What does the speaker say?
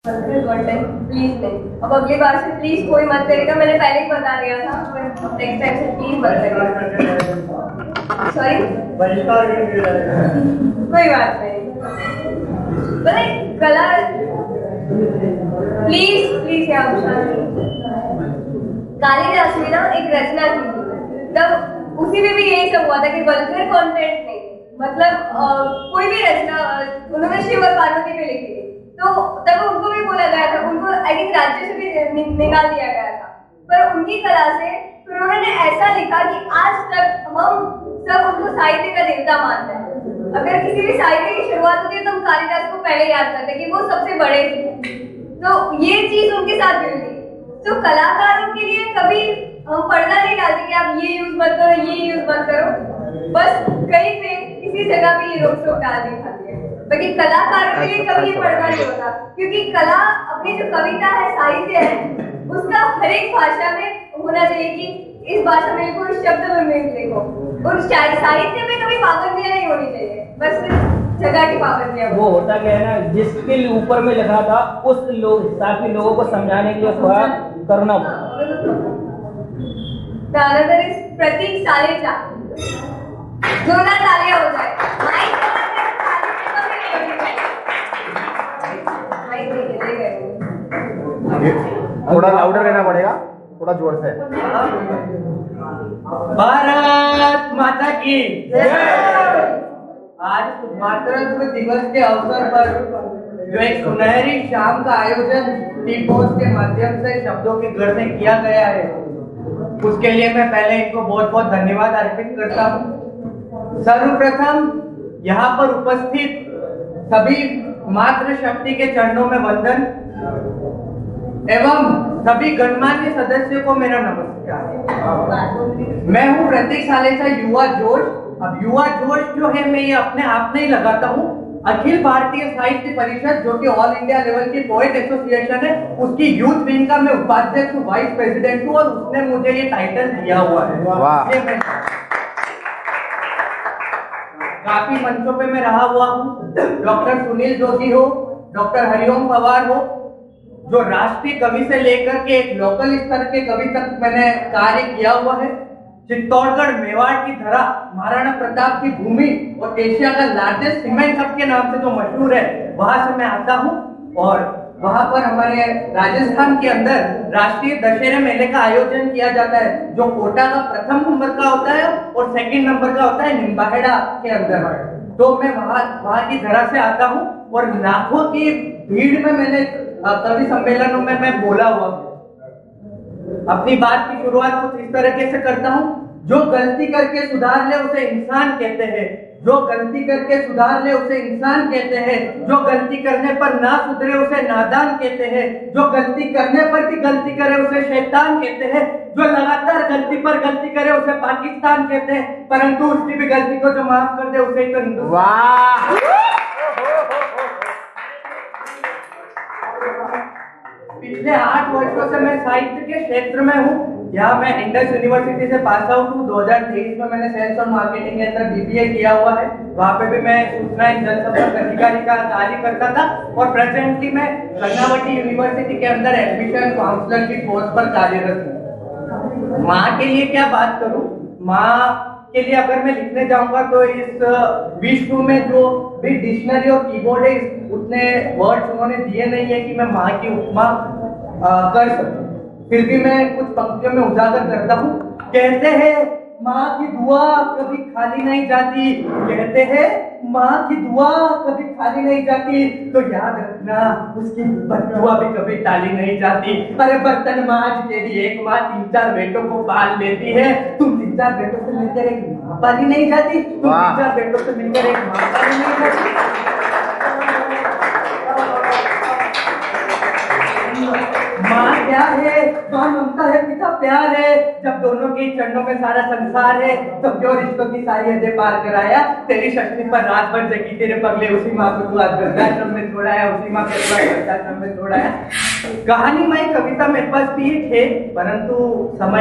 Please नहीं, अब अगली बार से प्लीज कोई मत करेगा। मैंने पहले ही बता दिया था, नेक्स्ट टाइम से प्लीज मत करेगा। सॉरी, कोई बात नहीं। पता कला, प्लीज प्लीज क्या कालिदास ने ना एक रचना की, तब उसी में भी यही सब हुआ था कि वल्गर कंटेंट नहीं, मतलब कोई भी रचना उन्होंने शिव और पार्वती पे लिखी थी, तो तब उनको भी बोला गया था, उनको आई थिंक राज्य से भी निकाल दिया गया था, पर उनकी कला से फिर उन्होंने ऐसा लिखा कि आज तक हम सब उनको साहित्य का देवता मानते हैं। अगर किसी भी साहित्य की शुरुआत होती है तो हम कालिदास को पहले याद करते हैं कि वो सबसे बड़े थे, तो ये चीज उनके साथ भी हुई। तो कलाकारों के लिए कभी हम पर्दा नहीं डालते कि आप ये यूज मत करो, ये यूज मत करो, बस कहीं पे किसी जगह पे ये रोक टोक डाल दी जाती है। बाकी कलाकारों के लिए कभी ये पर्दा नहीं होता, क्योंकि कला अपनी जो कविता है, साहित्य है, उसका हर एक भाषा में होना चाहिए कि इस भाषा में लिखो, इस शब्द में लिखो, और साहित्य में कभी पाबंदियां नहीं होनी चाहिए, बस जगह की पाबंदियां। वो होता क्या है ना, जिसके ऊपर में लिखा था उस हिसाब के लोगों को समझाने के लिए थोड़ा करना प्रतीक सालेचा, जोरदार तालियां हो जाए। थोड़ा लाउडर रहना पड़ेगा, थोड़ा जोर से। भारत माता की जय। आज मातृत्व दिवस के अवसर पर जो एक सुनहरी शाम का आयोजन टी पोस्ट के माध्यम से शब्दों के घर में किया गया है, उसके लिए मैं पहले इनको बहुत बहुत धन्यवाद अर्पित करता हूँ। सर्वप्रथम यहाँ पर उपस्थित सभी मातृशक्ति के चरणों में वंदन एवं सभी गणमान्य सदस्यों को मेरा नमस्कार। मैं हूँ प्रतीक सालेचा, युवा जोश। अब युवा जोश जो है, मैं ये अपने आप नहीं लगाता हूँ, अखिल भारतीय साहित्य परिषद जो कि ऑल इंडिया लेवल की पोएट एसोसिएशन है, उसकी यूथ विंग का मैं उपाध्यक्ष हूँ, वाइस प्रेसिडेंट हूँ, और उसने मुझे ये टाइटल दिया हुआ है। काफी मंचों पे मैं रहा हुआ हूँ, डॉक्टर सुनील जोगी हो, डॉक्टर हरिओम पवार हो, जो राष्ट्रीय कवि से लेकर के एक लोकल स्तर के कवि तक मैंने कार्य किया हुआ है। चित्तौड़गढ़ मेवाड़ की धरा, महाराणा प्रताप की भूमि और एशिया का लार्जेस्ट सीमेंट हब के नाम से जो मशहूर है, वहां से मैं आता हूं, और वहां पर हमारे राजस्थान के अंदर राष्ट्रीय दशहरे मेले का आयोजन किया जाता है, जो कोटा का प्रथम नंबर का होता है और सेकंड नंबर का होता है निम्बाहेड़ा के अंदर। तो मैं वहां की धरा से आता हूं, और लाखों की भीड़ में मैंने कवि सम्मेलनों में मैं बोला हुआ हूं। अपनी बात की शुरुआत कुछ इस तरीके से करता हूं। जो गलती करके सुधार ले उसे इंसान कहते हैं, जो गलती करके सुधार ले उसे इंसान कहते हैं, जो गलती करने पर ना सुधरे उसे नादान कहते हैं, जो गलती करने पर भी गलती करे उसे शैतान कहते हैं, जो लगातार गलती पर गलती करे उसे पाकिस्तान कहते हैं, परंतु उसकी भी गलती को जो माफ कर दे उसे ही तो हिंदुस्तान। पिछले 8 वर्षों से मैं साहित्य के क्षेत्र में हूँ। यहाँ मैं इंडस यूनिवर्सिटी से पास आउट हूँ। 2023 में मैंने सेल्स और मार्केटिंग के अंदर बीबीए किया हुआ है। वहाँ पे भी मैं सूचना एवं जनसंपर्क अधिकारी का कार्य करता था, और प्रेजेंटली मैं कर्नावती यूनिवर्सिटी के अंदर एडमिशन काउंसलर की पोस्ट पर कार्यरत हूँ। माँ के लिए क्या बात करूँ, माँ के लिए अगर मैं लिखने जाऊंगा तो इस विश्व में जो भी डिक्शनरी और कीबोर्ड है, उतने वर्ड्स उन्होंने दिए नहीं है कि मैं माँ की उपमा कर सकूं। फिर भी मैं कुछ पंक्तियों में उजागर करता हूँ। कहते हैं माँ की दुआ कभी खाली नहीं जाती, कहते हैं माँ की दुआ कभी खाली नहीं जाती, तो याद रखना उसकी बददुआ भी कभी टाली नहीं जाती। अरे बर्तन मांझ तेरी एक माँ 3-4 बेटों को पाल लेती है, तुम 3-4 बेटों से मिलकर एक माँ पाली नहीं जाती, तुम 3-4 बेटों से मिलकर एक माँ पाली नहीं जाती। माँ क्या है, माँ ममता है, पिता प्यार है, जब दोनों के चरणों में सारा संसार है, तो क्यों रिश्तों की सारी हदें पार कराया। तेरी शक्ति पर रात भर जगी तेरे पगले, उसी माँ को तू आज वृद्धाश्रम में छोड़ाया, उसी माँ को तू आज वृद्धाश्रम में छोड़ाया। कहानी में कविता मेरे पास भी है, परंतु समय